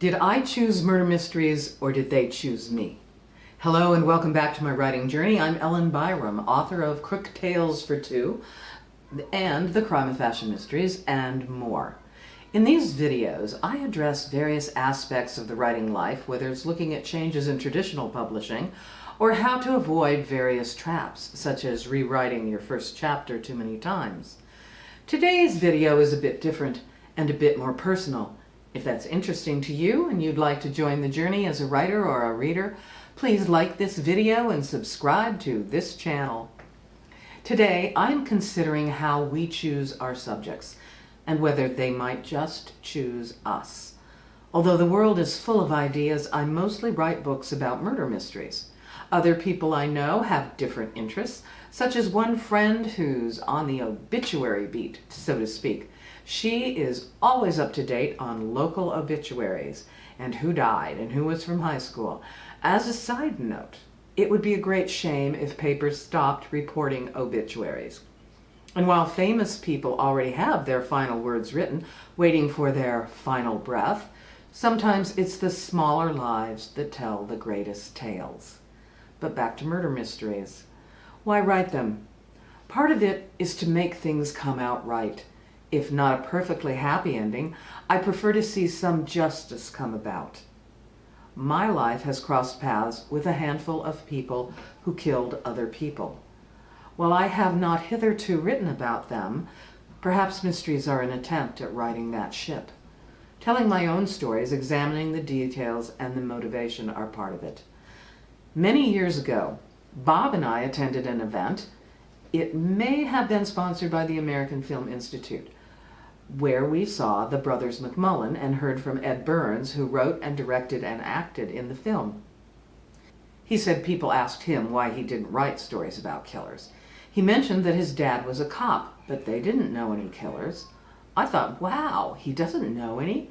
Did I choose murder mysteries or did they choose me? Hello and welcome back to my writing journey. I'm Byerrum, author of Crook Tales for Two and The Crime of Fashion Mysteries and more. In these videos, I address various aspects of the writing life, whether it's looking at changes in traditional publishing or how to avoid various traps, such as rewriting your first chapter too many times. Today's video is a bit different and a bit more personal. If that's interesting to you and you'd like to join the journey as a writer or a reader, please like this video and subscribe to this channel. Today, I'm considering how we choose our subjects and whether they might just choose us. Although the world is full of ideas, I mostly write books about murder mysteries. Other people I know have different interests, such as one friend who's on the obituary beat, so to speak. She is always up to date on local obituaries and who died and who was from high school. As a side note, it would be a great shame if papers stopped reporting obituaries. And while famous people already have their final words written, waiting for their final breath, sometimes it's the smaller lives that tell the greatest tales. But back to murder mysteries. Why write them? Part of it is to make things come out right. If not a perfectly happy ending, I prefer to see some justice come about. My life has crossed paths with a handful of people who killed other people. While I have not hitherto written about them, perhaps mysteries are an attempt at righting that ship. Telling my own stories, examining the details, and the motivation are part of it. Many years ago, Bob and I attended an event. It may have been sponsored by the American Film Institute, where we saw the brothers McMullen and heard from Ed Burns, who wrote and directed and acted in the film. He said people asked him why he didn't write stories about killers. He mentioned that his dad was a cop, but they didn't know any killers. I thought, wow, he doesn't know any?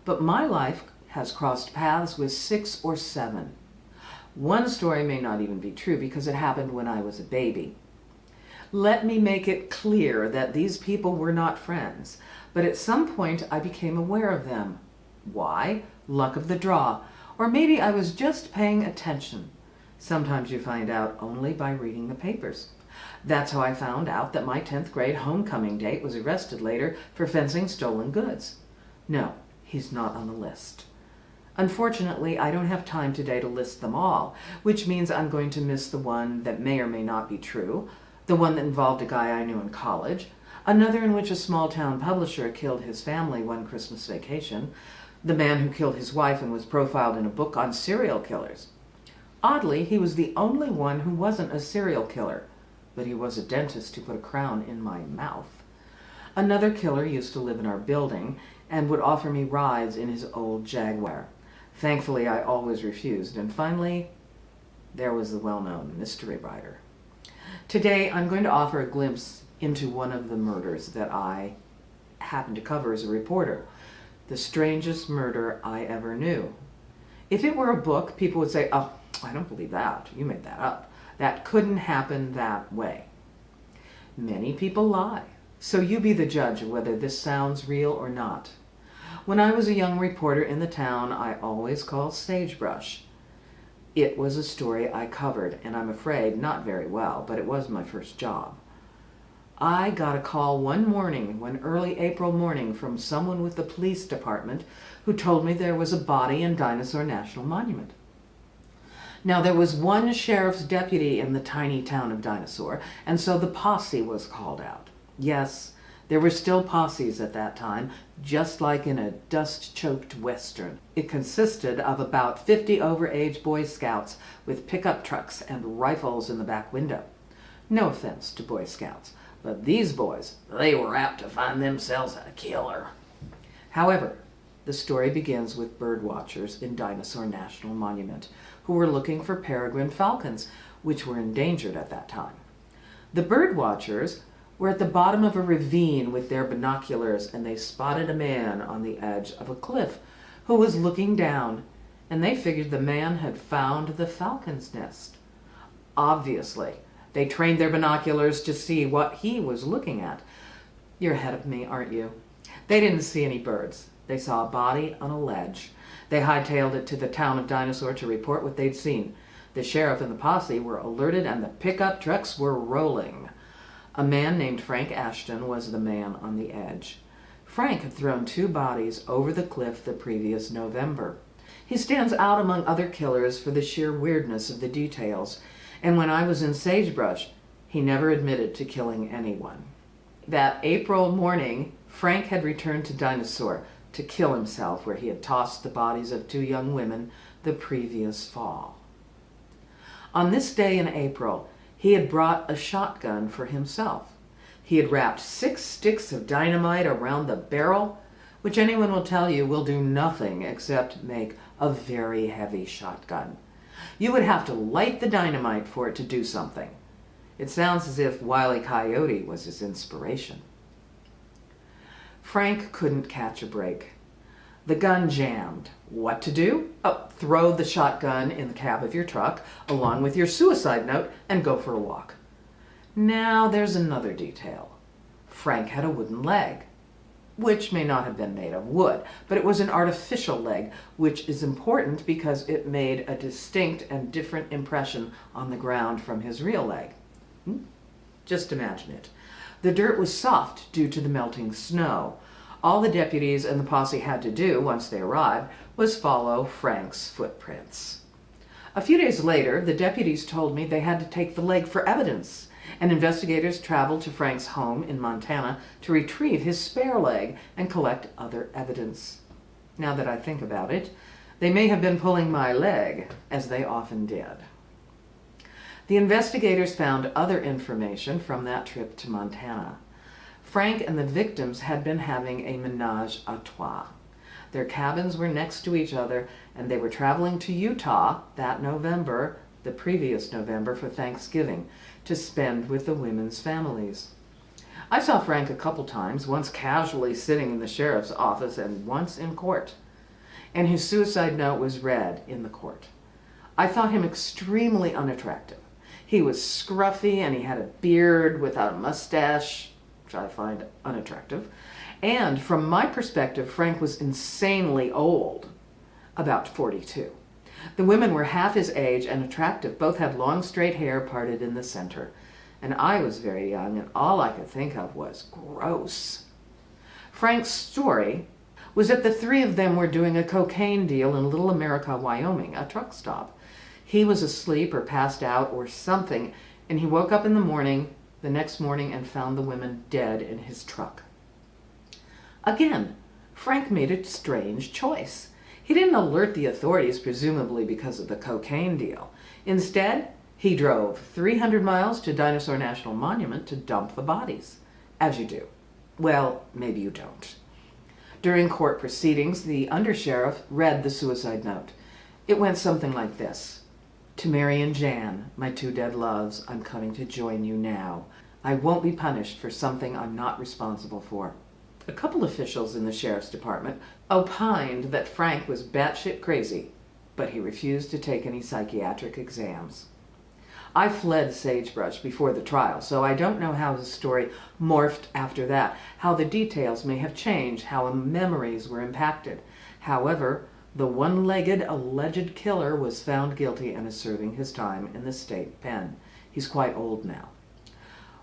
But my life has crossed paths with 6 or 7. One story may not even be true because it happened when I was a baby. Let me make it clear that these people were not friends, but at some point I became aware of them. Why? Luck of the draw. Or maybe I was just paying attention. Sometimes you find out only by reading the papers. That's how I found out that my 10th grade homecoming date was arrested later for fencing stolen goods. No, he's not on the list. Unfortunately, I don't have time today to list them all, which means I'm going to miss the one that may or may not be true, the one that involved a guy I knew in college, another in which a small-town publisher killed his family one Christmas vacation, the man who killed his wife and was profiled in a book on serial killers. Oddly, he was the only one who wasn't a serial killer, but he was a dentist who put a crown in my mouth. Another killer used to live in our building and would offer me rides in his old Jaguar. Thankfully, I always refused, and finally, there was the well-known mystery writer. Today, I'm going to offer a glimpse into one of the murders that I happened to cover as a reporter, the strangest murder I ever knew. If it were a book, people would say, oh, I don't believe that. You made that up. That couldn't happen that way. Many people lie, so you be the judge of whether this sounds real or not. When I was a young reporter in the town I always called Sagebrush, it was a story I covered, and I'm afraid not very well, but it was my first job. I got a call one morning, one early April morning, from someone with the police department who told me there was a body in Dinosaur National Monument. Now, there was one sheriff's deputy in the tiny town of Dinosaur, and so the posse was called out. Yes, there were still posses at that time, just like in a dust-choked Western. It consisted of about 50 over-age Boy Scouts with pickup trucks and rifles in the back window. No offense to Boy Scouts, but these boys, they were apt to find themselves a killer. However, the story begins with bird watchers in Dinosaur National Monument who were looking for peregrine falcons, which were endangered at that time. The bird watchers were at the bottom of a ravine with their binoculars, and they spotted a man on the edge of a cliff who was looking down, and they figured the man had found the falcon's nest. Obviously, they trained their binoculars to see what he was looking at. You're ahead of me, aren't you? They didn't see any birds. They saw a body on a ledge. They hightailed it to the town of Dinosaur to report what they'd seen. The sheriff and the posse were alerted and the pickup trucks were rolling. A man named Frank Ashton was the man on the edge. Frank had thrown 2 bodies over the cliff the previous November. He stands out among other killers for the sheer weirdness of the details, and when I was in Sagebrush, he never admitted to killing anyone. That April morning, Frank had returned to Dinosaur to kill himself where he had tossed the bodies of 2 young women the previous fall. On this day in April, he had brought a shotgun for himself. He had wrapped 6 sticks of dynamite around the barrel, which anyone will tell you will do nothing except make a very heavy shotgun. You would have to light the dynamite for it to do something. It sounds as if Wile E. Coyote was his inspiration. Frank couldn't catch a break. The gun jammed. What to do? Oh, throw the shotgun in the cab of your truck along with your suicide note and go for a walk. Now there's another detail. Frank had a wooden leg, which may not have been made of wood, but it was an artificial leg, which is important because it made a distinct and different impression on the ground from his real leg. Just imagine it. The dirt was soft due to the melting snow. All the deputies and the posse had to do, once they arrived, was follow Frank's footprints. A few days later, the deputies told me they had to take the leg for evidence, and investigators traveled to Frank's home in Montana to retrieve his spare leg and collect other evidence. Now that I think about it, they may have been pulling my leg, as they often did. The investigators found other information from that trip to Montana. Frank and the victims had been having a ménage à trois. Their cabins were next to each other, and they were traveling to Utah that November, the previous November, for Thanksgiving, to spend with the women's families. I saw Frank a couple times, once casually sitting in the sheriff's office and once in court. And his suicide note was read in the court. I thought him extremely unattractive. He was scruffy and he had a beard without a mustache, which I find unattractive. And from my perspective, Frank was insanely old, about 42. The women were half his age and attractive. Both had long straight hair parted in the center. And I was very young, and all I could think of was gross. Frank's story was that the 3 of them were doing a cocaine deal in Little America, Wyoming, a truck stop. He was asleep or passed out or something, and he woke up in the next morning, and found the women dead in his truck. Again, Frank made a strange choice. He didn't alert the authorities, presumably because of the cocaine deal. Instead, he drove 300 miles to Dinosaur National Monument to dump the bodies, as you do. Well, maybe you don't. During court proceedings, the undersheriff read the suicide note. It went something like this. To Mary and Jan, my 2 dead loves, I'm coming to join you now. I won't be punished for something I'm not responsible for. A couple officials in the sheriff's department opined that Frank was batshit crazy, but he refused to take any psychiatric exams. I fled Sagebrush before the trial, so I don't know how his story morphed after that, how the details may have changed, how memories were impacted. However, the one-legged alleged killer was found guilty and is serving his time in the state pen. He's quite old now.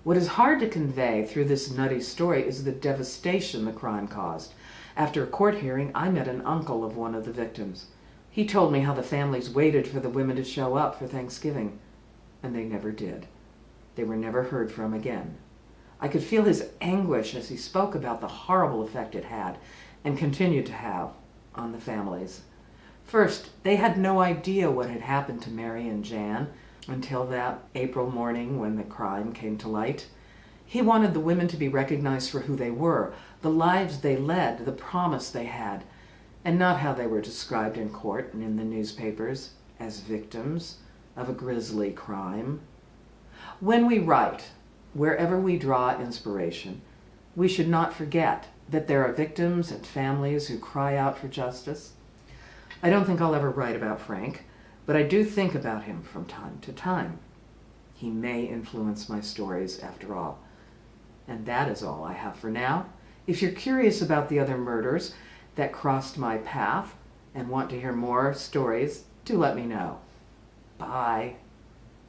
What is hard to convey through this nutty story is the devastation the crime caused. After a court hearing, I met an uncle of one of the victims. He told me how the families waited for the women to show up for Thanksgiving, and they never did. They were never heard from again. I could feel his anguish as he spoke about the horrible effect it had, and continued to have, on the families. First, they had no idea what had happened to Mary and Jan until that April morning when the crime came to light. He wanted the women to be recognized for who they were, the lives they led, the promise they had, and not how they were described in court and in the newspapers as victims of a grisly crime. When we write, wherever we draw inspiration, we should not forget that there are victims and families who cry out for justice. I don't think I'll ever write about Frank, but I do think about him from time to time. He may influence my stories after all. And that is all I have for now. If you're curious about the other murders that crossed my path and want to hear more stories, do let me know. Bye.